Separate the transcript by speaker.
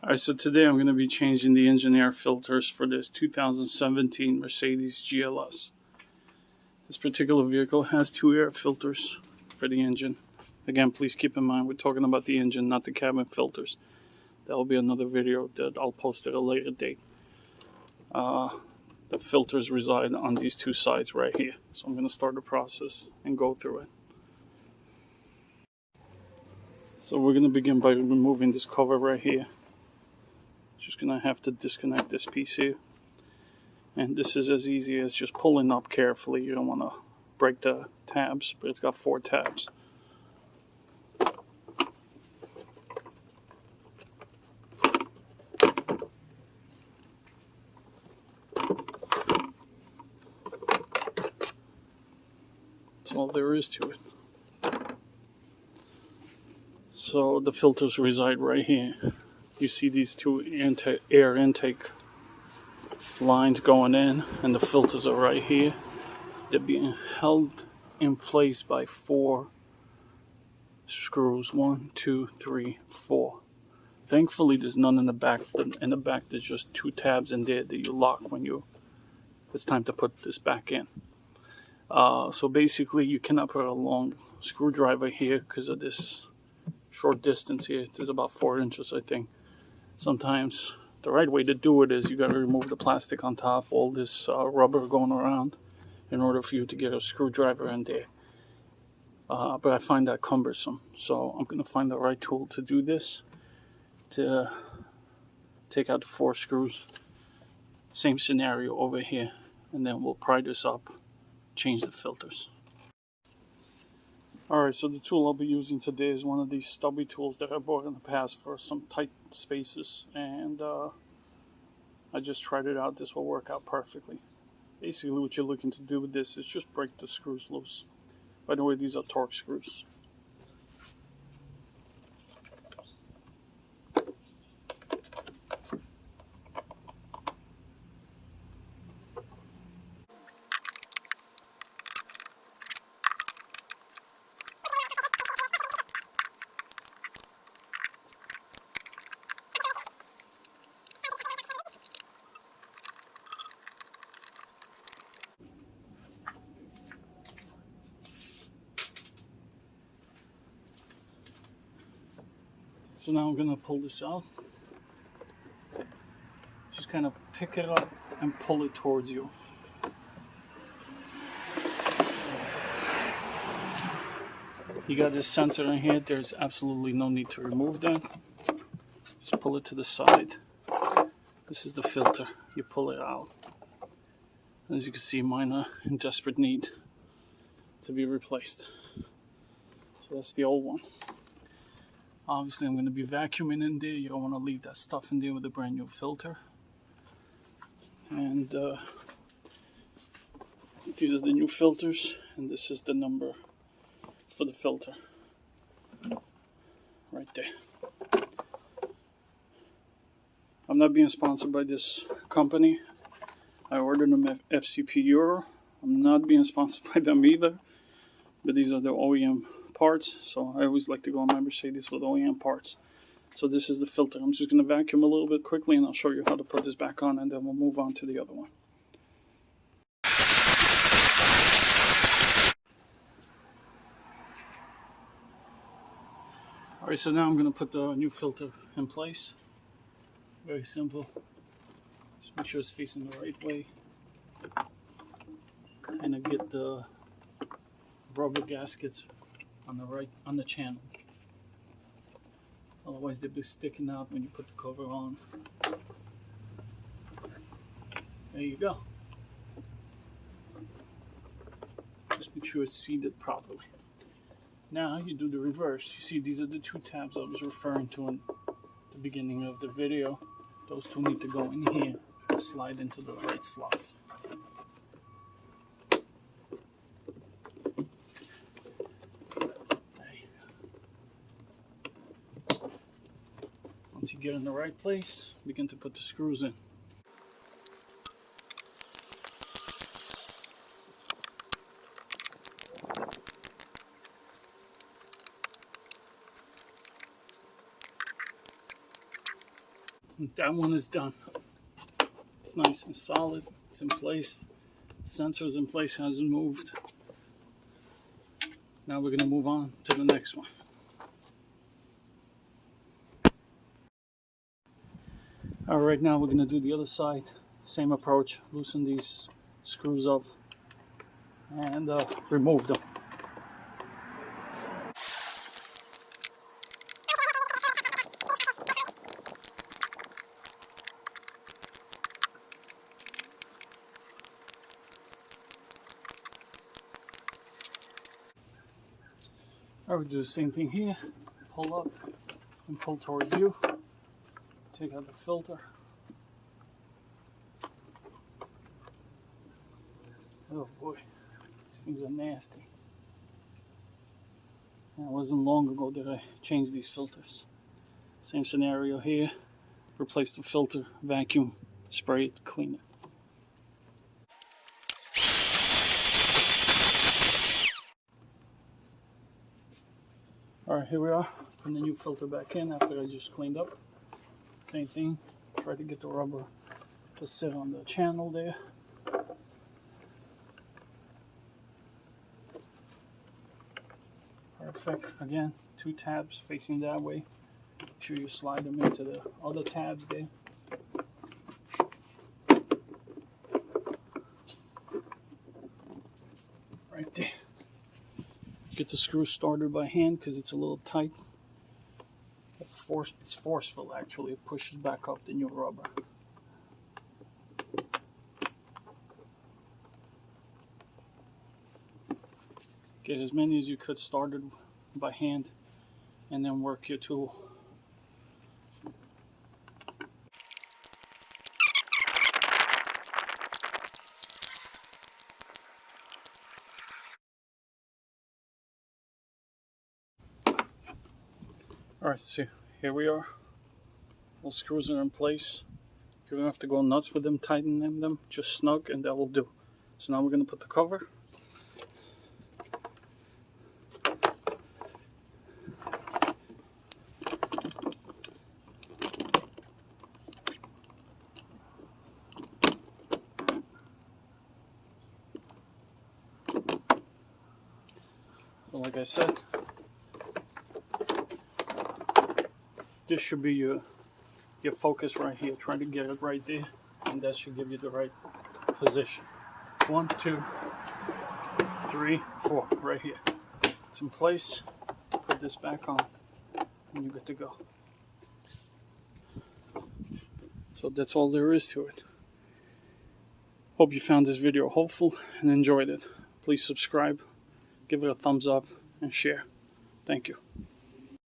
Speaker 1: Alright, so today I'm going to be changing the engine air filters for this 2017 Mercedes GLS. This particular vehicle has two air filters for the engine. Again, please keep in mind we're talking about the engine, not the cabin filters. That will be another video that I'll post at a later date. The filters reside on these two sides right here. So I'm going to start the process and go through it. So we're going to begin by removing this cover right here. Just going to have to disconnect this piece here. And this is as easy as just pulling up carefully. You don't want to break the tabs, but it's got 4 tabs. That's all there is to it. So the filters reside right here. You see these two air intake lines going in, and the filters are right here. They're being held in place by 4 screws. 1, 2, 3, 4. Thankfully, there's none in the back. In the back, there's just 2 tabs in there that you lock when it's time to put this back in. So basically, you cannot put a long screwdriver here because of this short distance here. It's about 4 inches, I think. Sometimes the right way to do it is you got to remove the plastic on top, all this rubber going around, in order for you to get a screwdriver in there. But I find that cumbersome, so I'm going to find the right tool to do this, to take out the 4 screws. Same scenario over here, and then we'll pry this up, change the filters. Alright, so the tool I'll be using today is one of these stubby tools that I bought in the past for some tight spaces, and I just tried it out. This will work out perfectly. Basically what you're looking to do with this is just break the screws loose. By the way, these are Torx screws. So now I'm going to pull this out. Just kind of pick it up and pull it towards you. You got this sensor in here. There's absolutely no need to remove that. Just pull it to the side. This is the filter. You pull it out. As you can see, mine are in desperate need to be replaced. So that's the old one. Obviously, I'm going to be vacuuming in there. You don't want to leave that stuff in there with a brand new filter. And these are the new filters, and this is the number for the filter. Right there. I'm not being sponsored by this company. I ordered them at FCP Euro. I'm not being sponsored by them either. But these are the OEM parts, so I always like to go on my Mercedes with OEM parts. So this is the filter. I'm just going to vacuum a little bit quickly, and I'll show you how to put this back on, and then we'll move on to the other one. Alright, so now I'm going to put the new filter in place. Very simple. Just make sure it's facing the right way. Kind of get the rubber gaskets on the channel. Otherwise they'll be sticking out when you put the cover on. There you go. Just make sure it's seated properly. Now you do the reverse. You see, these are the 2 tabs I was referring to in the beginning of the video. Those 2 need to go in here and slide into the right slots. Once you get in the right place, begin to put the screws in. That one is done. It's nice and solid. It's in place. Sensor's in place, hasn't moved. Now we're going to move on to the next one. All right, now we're going to do the other side. Same approach. Loosen these screws up and remove them. I would do the same thing here. Pull up and pull towards you. Take out the filter. Oh boy, these things are nasty. And it wasn't long ago that I changed these filters. Same scenario here. Replace the filter, vacuum, spray it, clean it. Alright, here we are. Putting the new filter back in after I just cleaned up. Same thing. Try to get the rubber to sit on the channel there. Perfect. Again, 2 tabs facing that way. Make sure you slide them into the other tabs there. Right there. Get the screw started by hand because it's a little tight. It's forceful actually. It pushes back up the new rubber. Get as many as you could started by hand and then work your tool. Alright, so here we are. All screws are in place. You don't have to go nuts with them, tightening them, just snug, and that will do. So now we're going to put the cover. So like I said, this should be your focus right here. Try to get it right there, and that should give you the right position. 1, 2, 3, 4, right here. It's in place. Put this back on, and you're good to go. So that's all there is to it. Hope you found this video helpful and enjoyed it. Please subscribe, give it a thumbs up, and share. Thank you.